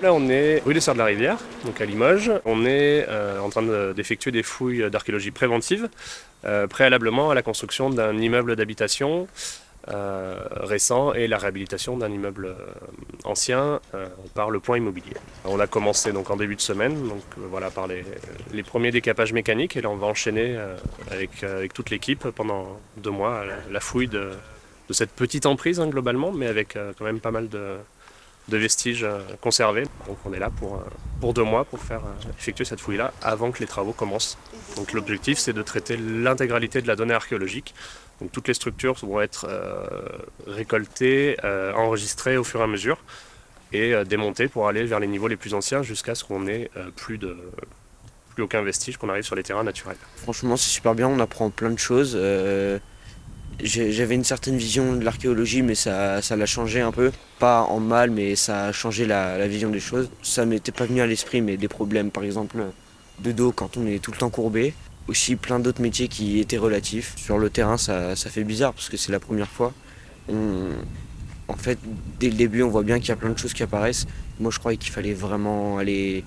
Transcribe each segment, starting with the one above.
Là, on est rue des Sœurs de la Rivière, donc à Limoges. On est en train d'effectuer des fouilles d'archéologie préventive, préalablement à la construction d'un immeuble d'habitation récent et la réhabilitation d'un immeuble ancien par le point immobilier. On a commencé donc en début de semaine, donc voilà, par les premiers décapages mécaniques, et là on va enchaîner avec toute l'équipe pendant 2 mois la fouille de cette petite emprise globalement, mais avec quand même pas mal de vestiges conservés. Donc on est là pour 2 mois pour faire effectuer cette fouille-là avant que les travaux commencent. Donc l'objectif, c'est de traiter l'intégralité de la donnée archéologique. Donc toutes les structures vont être récoltées, enregistrées au fur et à mesure et démontées pour aller vers les niveaux les plus anciens jusqu'à ce qu'on ait plus aucun vestige, qu'on arrive sur les terrains naturels. Franchement, c'est super bien, on apprend plein de choses. J'avais une certaine vision de l'archéologie, mais ça l'a changé un peu. Pas en mal, mais ça a changé la vision des choses. Ça m'était pas venu à l'esprit, mais des problèmes, par exemple, de dos quand on est tout le temps courbé. Aussi plein d'autres métiers qui étaient relatifs. Sur le terrain, ça fait bizarre parce que c'est la première fois. On- En fait, dès le début, on voit bien qu'il y a plein de choses qui apparaissent. Moi, je croyais qu'il fallait vraiment aller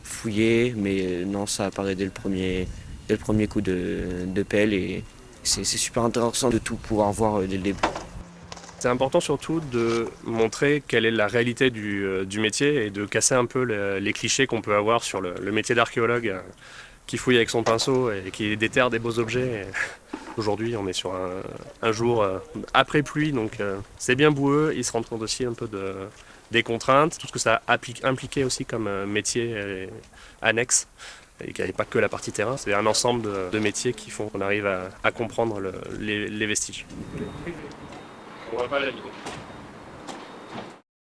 fouiller, mais non, ça apparaît dès le premier coup de pelle et c'est super intéressant de tout pouvoir voir dès le début. C'est important surtout de montrer quelle est la réalité du métier et de casser un peu les clichés qu'on peut avoir sur le métier d'archéologue qui fouille avec son pinceau et qui déterre des beaux objets. Aujourd'hui, on est sur un jour après pluie, donc c'est bien boueux. Ils se rendent compte aussi un peu des contraintes, tout ce que ça a impliqué aussi comme métier annexe, et qu'il n'y avait pas que la partie terrain. C'est un ensemble de métiers qui font qu'on arrive à comprendre les vestiges. On voit pas la vidéo.